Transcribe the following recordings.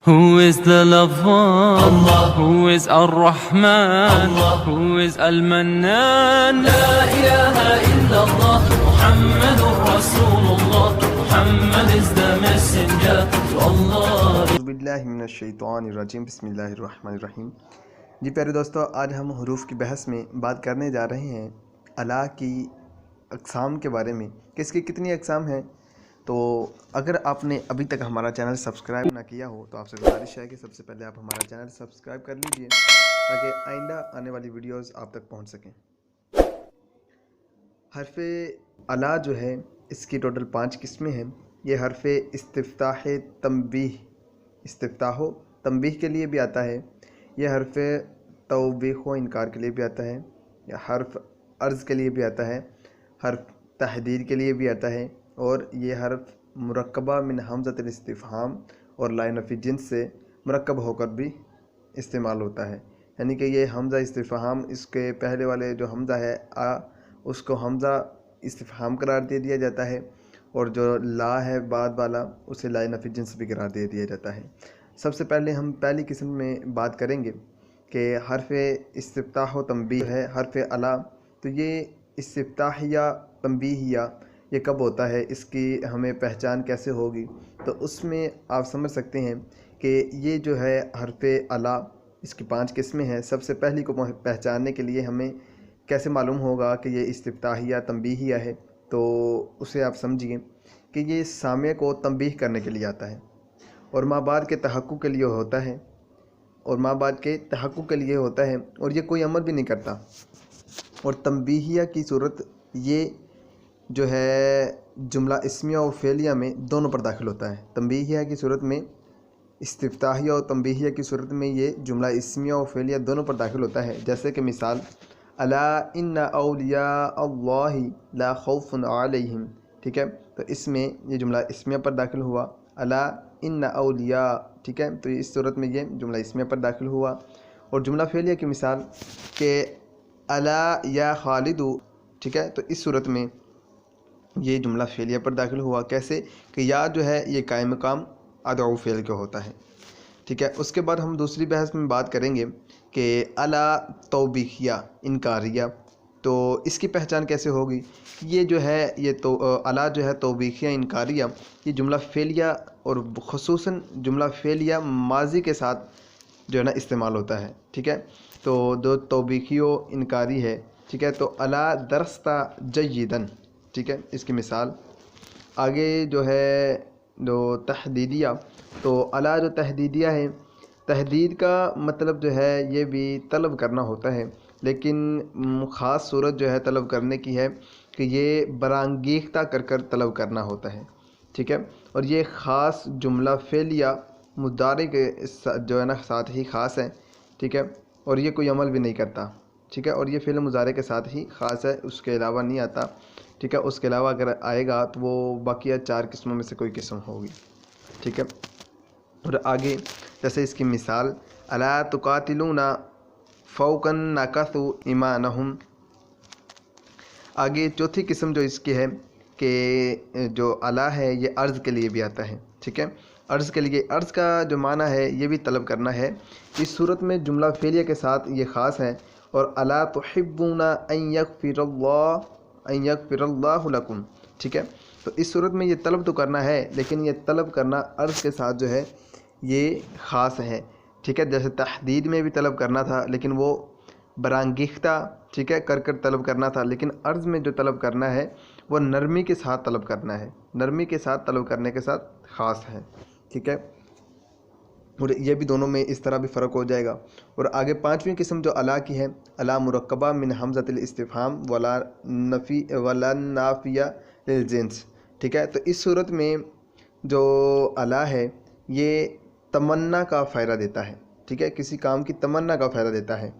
Who is the lover? Allah. Who is Ar-Rahman? Allah. Who is Al-Mannan? La ilaha illallah. Muhammadur Rasulullah. Muhammad is the messenger to Allah. बिस्मिल्लाहिर्रहमानिर्रहीम बिस्मिल्लाहिर्रहमानिर्रहीम। जी प्यारे दोस्तों, आज हम हरूफ की बहस में बात करने जा रहे हैं अला की अक़साम के बारे में कि इसकी कितनी अक़साम हैं। तो अगर आपने अभी तक हमारा चैनल सब्सक्राइब ना किया हो तो आपसे गुजारिश है कि सबसे पहले आप हमारा चैनल सब्सक्राइब कर लीजिए ताकि आइंदा आने वाली वीडियोस आप तक पहुंच सकें। हरफ़े अला जो है इसकी टोटल 5 किस्में हैं। ये हरफ़े इस्तिफ़्ताह तंबीह, इस्तिफ़्ताह तंबीह के लिए भी आता है। यह हरफ़ तौबीख़ व इनकार के लिए भी आता है। यह हर्फ़ अर्ज़ के लिए भी आता है, हर्फ़ तहदीद के लिए भी आता है, और ये हर्फ़ मुरक्कबा मिन हमज़तिल इस्तिफ़हाम और ला नफ़ी जिन्स से मुरक्कब होकर भी इस्तेमाल होता है। यानी कि ये हमज़ा इस्तिफ़हाम, इसके पहले वाले जो हमज़ा है आ, उसको हमज़ा इस्तिफ़हाम करार दे दिया जाता है, और जो ला है बाद वाला उसे ला नफ़ी जिन्स भी करार दे दिया जाता है। सबसे पहले हम पहली किस्म में बात करेंगे कि हर्फ़ इस्तिफ़्ताह व तंबीह है हर्फ़ अला। तो ये इस्तिफ़्ताहिया तंबीहिया ये कब होता है, इसकी हमें पहचान कैसे होगी, तो उसमें आप समझ सकते हैं कि ये जो है हर्फ़ अला, इसकी 5 किस्में हैं। सबसे पहली को पहचानने के लिए हमें कैसे मालूम होगा कि ये इस्तिफ़्ताहिया तंबीहिया है, तो उसे आप समझिए कि ये सामे को तंबीह करने के लिए आता है और माँ बाद के तहक्कुक के लिए होता है, और माँ बाद के तहक्कुक के लिए होता है, और ये कोई अमल भी नहीं करता। और तंबीहिया की सूरत ये जो है जुमला इस्मिया और फ़ेलिया में दोनों पर दाखिल होता है। तंबीहिया की सूरत में, इस्तिफ़्ताहिया और तंबीहिया की सूरत में ये जुमला इस्मिया और फ़ेलिया दोनों पर दाखिल होता है। जैसे कि मिसाल, अला इन्ना औलिया अल्लाहि ला खौफुन अलैहिम, ठीक है, तो इसमें ये जुमला इस्मिया पर दाखिल हुआ। अला इन्ना औलिया, ठीक है, तो इस सूरत में ये जुमला इस्मिया पर दाखिल हुआ। और जुमला फ़ेलिया की मिसाल के अला या खालिदु, ठीक है, तो इस सूरत में ये जुमला फ़ेलिया पर दाखिल हुआ। कैसे कि या जो है ये कायम मकाम अदऊ फ़ेल का होता है, ठीक है। उसके बाद हम दूसरी बहस में बात करेंगे कि अला तौबीखिया इनकारिया, तो इसकी पहचान कैसे होगी। ये जो है ये तो अला जो है तौबीखिया इनकारिया, ये जुमला फ़ेलिया और ख़ुसूसन जुमला फ़ेलिया माजी के साथ जो है ना इस्तेमाल होता है, ठीक है। तो दो तौबीखियो इनकारी है, ठीक है। तो अला दरस्ता जय्यदन, ठीक है, इसकी मिसाल। आगे जो है जो तहदीदिया, तो अला जो तहदीदिया है, तहदीद का मतलब जो है ये भी तलब करना होता है, लेकिन ख़ास सूरत जो है तलब करने की है कि ये बरांगीख्ता कर कर तलब करना होता है, ठीक है। और ये ख़ास जुमला फ़ेलिया मुदारे के जो है ना साथ ही ख़ास है, ठीक है, और ये कोई अमल भी नहीं करता, ठीक है। और ये फ़िल मुज़ारे के साथ ही ख़ास है, उसके अलावा नहीं आता, ठीक है। उसके अलावा अगर आएगा तो वो बाकी 4 किस्मों में से कोई किस्म होगी, ठीक है। और आगे जैसे इसकी मिसाल, अला तुकातिलूना फ़ौकन नकसु ईमानहुम। आगे चौथी किस्म जो इसकी है कि जो अला है ये अर्ज़ के लिए भी आता है, ठीक है। अर्ज़ के लिए, अर्ज़ का जो माना है ये भी तलब करना है। इस सूरत में जुमला फ़ेलिया के साथ ये ख़ास है। और अला तुहिब्बूना अन यग़फ़िरल्लाहु लकुम, ठीक है। तो इस सूरत में ये तलब तो करना है, लेकिन ये तलब करना अर्ज़ के साथ जो है ये ख़ास है, ठीक है। जैसे तहदीद में भी तलब करना था, लेकिन वो बरांगीख्ता, ठीक है, कर कर तलब करना था, लेकिन अर्ज़ में जो तलब करना है वो नरमी के साथ तलब करना है, नरमी के साथ तलब करने के साथ ख़ास है, ठीक है। और ये भी दोनों में इस तरह भी फ़र्क हो जाएगा। और आगे 5वीं किस्म जो अला की है, अला मुरक्कबा मिन हमज़तिल इस्तिफ़हाम वला नाफ़िया लिल जिन्स, ठीक है। तो इस सूरत में जो अला है ये तमन्ना का फ़ायदा देता है, ठीक है, किसी काम की तमन्ना का फ़ायदा देता है।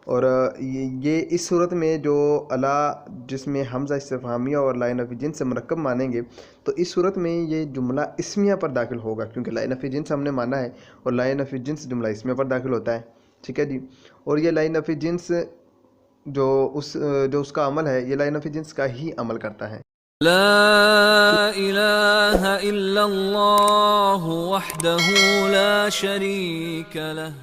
और ये इस सूरत में जो अला जिसमें हमज़ा इस्तिफ़हामिया और ला नफ़ी जिन्स से मुरक्कब मानेंगे, तो इस सूरत में ये जुमला इस्मिया पर दाखिल होगा, क्योंकि ला नफ़ी जिन्स हमने माना है और ला नफ़ी जिन्स जुमला इस्मिया पर दाखिल होता है, ठीक है जी। और ये ला नफ़ी जिन्स जो उसका अमल है, ये ला नफ़ी जिन्स का ही अमल करता है। لا إله إلا الله وحده لا شريك له